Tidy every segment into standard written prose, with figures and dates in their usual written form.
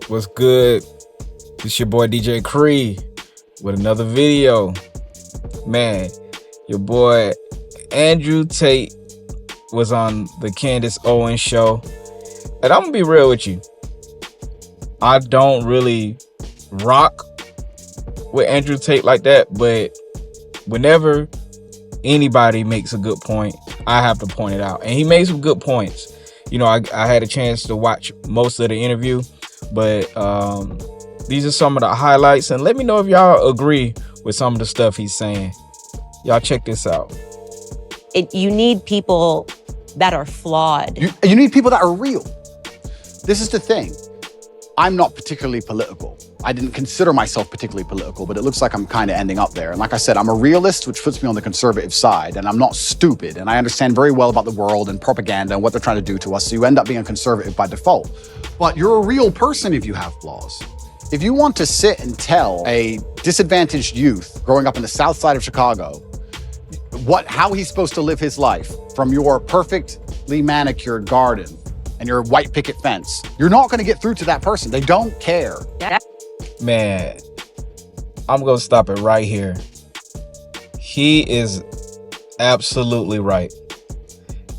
What's good? It's your boy DJ Cree with another video. Man, your boy Andrew Tate was on the Candace Owens show. And I'm gonna be real with you. I don't really rock with Andrew Tate like that, but whenever anybody makes a good point, I have to point it out. And he made some good points. You know, I had a chance to watch most of the interview, but these are some of the highlights. And let me know if y'all agree with some of the stuff he's saying. Y'all check this out. You need people that are flawed. You need people that are real. This is the thing. I'm not particularly political. I didn't consider myself particularly political, but it looks like I'm kind of ending up there. And like I said, I'm a realist, which puts me on the conservative side, and I'm not stupid. And I understand very well about the world and propaganda and what they're trying to do to us. So you end up being a conservative by default. But you're a real person if you have flaws. If you want to sit and tell a disadvantaged youth growing up in the south side of Chicago how he's supposed to live his life from your perfectly manicured garden and your white picket fence, you're not going to get through to that person. They don't care. Man, I'm going to stop it right here. He is absolutely right.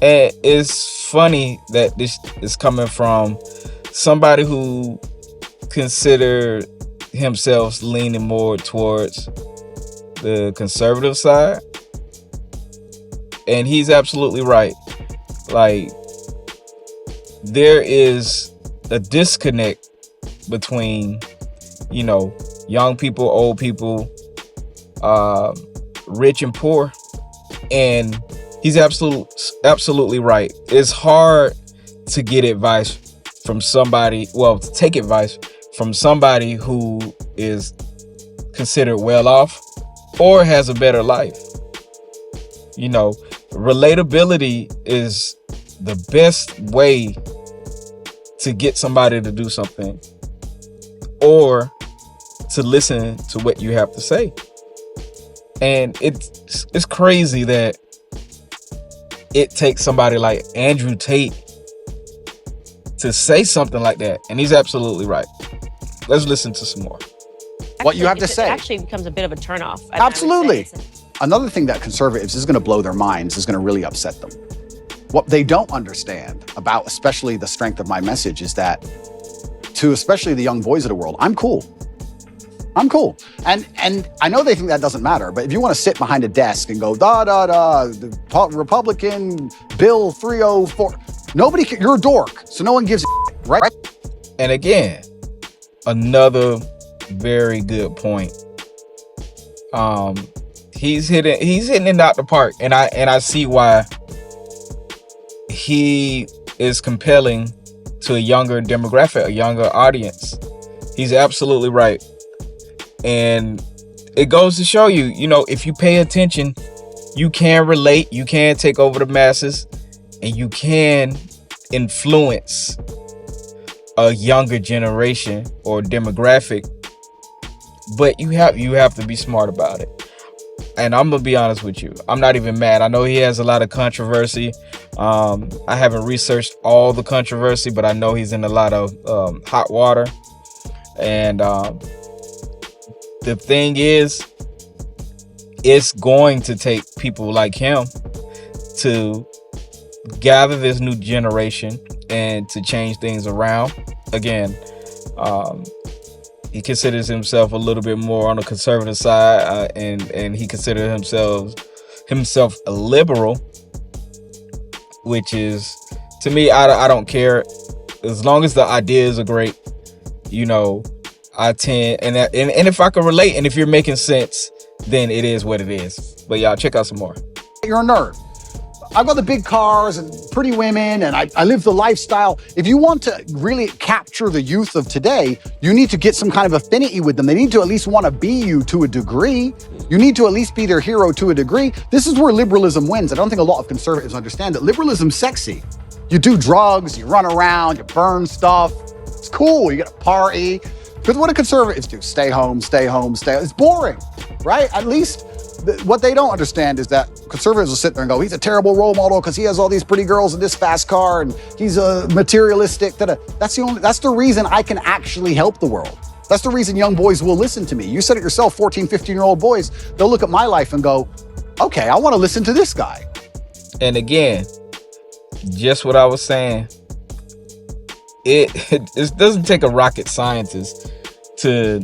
And it's funny that this is coming from somebody who considered himself leaning more towards the conservative side. And he's absolutely right. Like, there is a disconnect between, you know, young people, old people, rich and poor. And he's absolutely right. It's hard to get advice from somebody, to take advice from somebody who is considered well off or has a better life. You know, relatability is the best way to get somebody to do something or to listen to what you have to say. And it's crazy that it takes somebody like Andrew Tate to say something like that. And he's absolutely right. Let's listen to some more. What you have to say. It actually becomes a bit of a turnoff. Absolutely. Another thing that conservatives is going to blow their minds, is going to really upset them. What they don't understand about especially the strength of my message is that to especially the young boys of the world, I'm cool. I'm cool. And I know they think that doesn't matter, but if you want to sit behind a desk and go, the Republican Bill 304, you're a dork, so no one gives a right? And again, another very good point. He's hitting it out the park, and I see why he is compelling to a younger demographic, a younger audience. He's absolutely right. And it goes to show you, you know, if you pay attention, you can relate, you can take over the masses, and you can influence a younger generation or demographic. But you have to be smart about it. And I'm gonna be honest with you, I'm not even mad. I know he has a lot of controversy. I haven't researched all the controversy, but I know he's in a lot of hot water. And the thing is, it's going to take people like him to gather this new generation and to change things around. Again, he considers himself a little bit more on the conservative side, and he considers himself a liberal, which is, to me, I don't care. As long as the ideas are great, you know, I tend, and if I can relate, and if you're making sense, then it is what it is. But y'all, check out some more. You're a nerd. I've got the big cars and pretty women, and I live the lifestyle. If you want to really capture the youth of today, you need to get some kind of affinity with them. They need to at least want to be you to a degree. You need to at least be their hero to a degree. This is where liberalism wins. I don't think a lot of conservatives understand that liberalism's sexy. You do drugs, you run around, you burn stuff. It's cool, you get a party. Because what do conservatives do? Stay home, stay home, stay home. It's boring, right? At least What they don't understand is that conservatives will sit there and go, he's a terrible role model because he has all these pretty girls in this fast car and he's a materialistic. That's the reason I can actually help the world. That's the reason young boys will listen to me. You said it yourself, 14, 15-year-old boys, they'll look at my life and go, okay, I want to listen to this guy. And again, just what I was saying, it doesn't take a rocket scientist to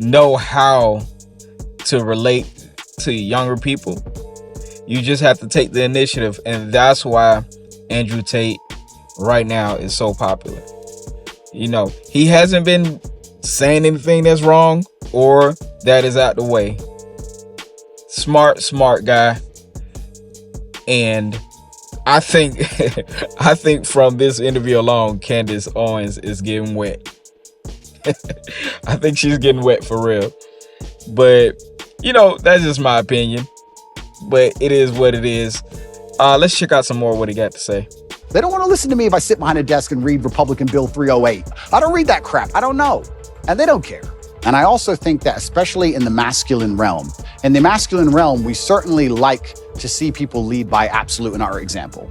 know how to relate to younger people. You just have to take the initiative, and that's why Andrew Tate right now is so popular. You know, he hasn't been saying anything that's wrong or that is out the way. Smart guy. And I think from this interview alone, Candace Owens is getting wet. I think she's getting wet for real. But, you know, that's just my opinion. But it is what it is. Let's check out some more of what he got to say. They don't want to listen to me if I sit behind a desk and read Republican Bill 308. I don't read that crap. I don't know. And they don't care. And I also think that especially in the masculine realm, we certainly like to see people lead by absolute and utter example.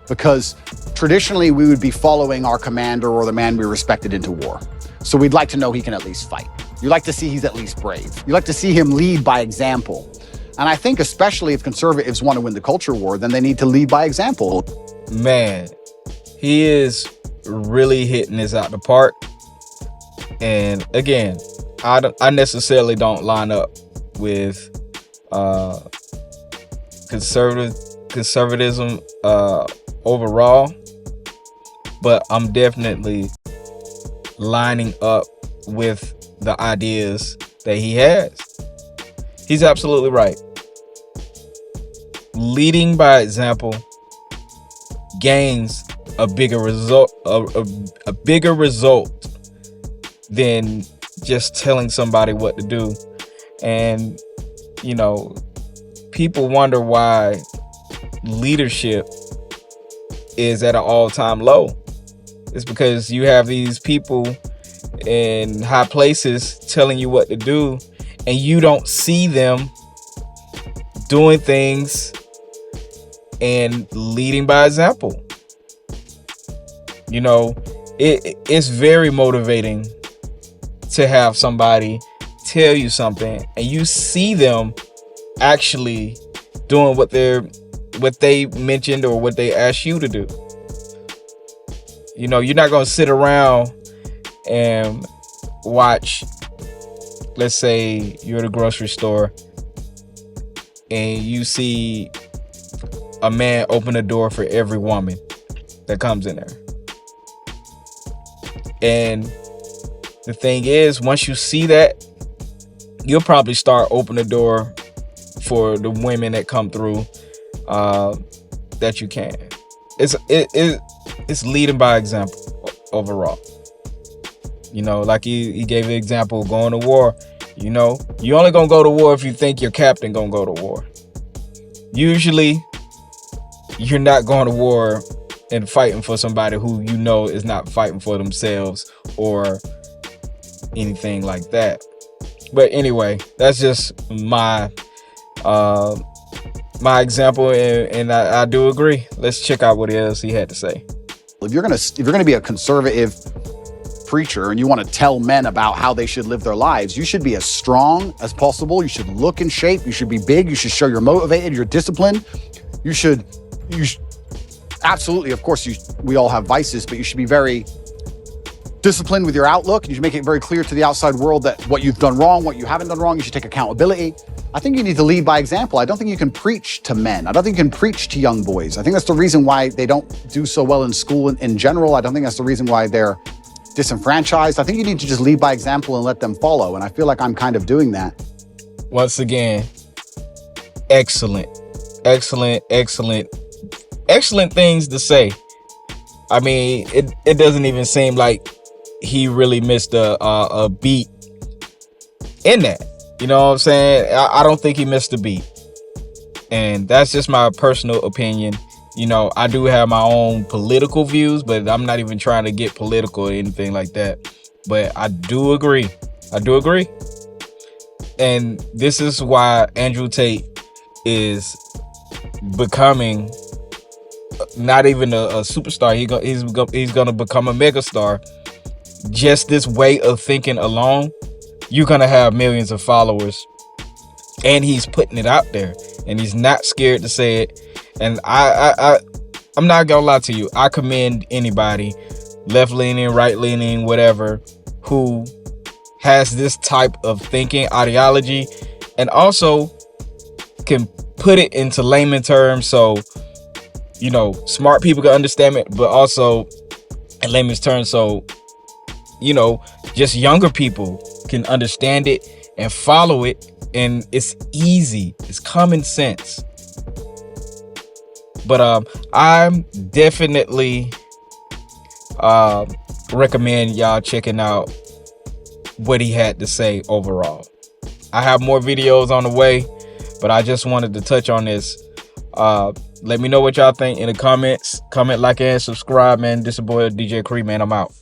Because traditionally we would be following our commander or the man we respected into war. So we'd like to know he can at least fight. You like to see he's at least brave. You like to see him lead by example. And I think especially if conservatives want to win the culture war, then they need to lead by example. Man, he is really hitting this out the park. And again, I necessarily don't line up with conservatism overall, but I'm definitely lining up with the ideas that he has. He's absolutely right. Leading by example gains a bigger result, a bigger result than just telling somebody what to do. And, you know, people wonder why leadership is at an all-time low. It's because you have these people in high places telling you what to do, and you don't see them doing things and leading by example. You know, it's very motivating to have somebody tell you something and you see them actually doing what they mentioned or what they asked you to do. You know, you're not going to sit around and watch, let's say you're at a grocery store and you see a man open a door for every woman that comes in there. And the thing is, once you see that, you'll probably start opening the door for the women that come through that you can. It's leading by example overall. You know, like he gave an example of going to war. You know, you only gonna go to war if you think your captain gonna go to war. Usually, you're not going to war and fighting for somebody who you know is not fighting for themselves or anything like that. But anyway, that's just my example, and I do agree. Let's check out what else he had to say. If you're gonna be a conservative preacher and you want to tell men about how they should live their lives, you should be as strong as possible. You should look in shape. You should be big. You should show you're motivated, you're disciplined. You should absolutely, of course, we all have vices, but you should be very disciplined with your outlook. You should make it very clear to the outside world that what you've done wrong, what you haven't done wrong, you should take accountability. I think you need to lead by example. I don't think you can preach to men. I don't think you can preach to young boys. I think that's the reason why they don't do so well in school in general. I don't think that's the reason why they're disenfranchised. I think you need to just lead by example and let them follow. And I feel like I'm kind of doing that. Once again, excellent things to say. I mean, it doesn't even seem like he really missed a beat in that. You know what I'm saying? I don't think he missed a beat. And that's just my personal opinion. You know, I do have my own political views, but I'm not even trying to get political or anything like that. But I do agree. And this is why Andrew Tate is becoming not even a superstar. He's gonna become a megastar. Just this way of thinking alone, you're gonna have millions of followers. And he's putting it out there, and he's not scared to say it. And I'm not gonna lie to you. I commend anybody, left leaning, right leaning, whatever, who has this type of thinking ideology, and also can put it into layman terms, so smart people can understand it, but also in layman's terms, so just younger people can understand it and follow it. And it's easy, it's common sense. But I'm definitely recommend y'all checking out what he had to say overall. I have more videos on the way, but I just wanted to touch on this. Let me know what y'all think in the comments. Comment, like, and subscribe, man. This is your boy DJ Cree, man. I'm out.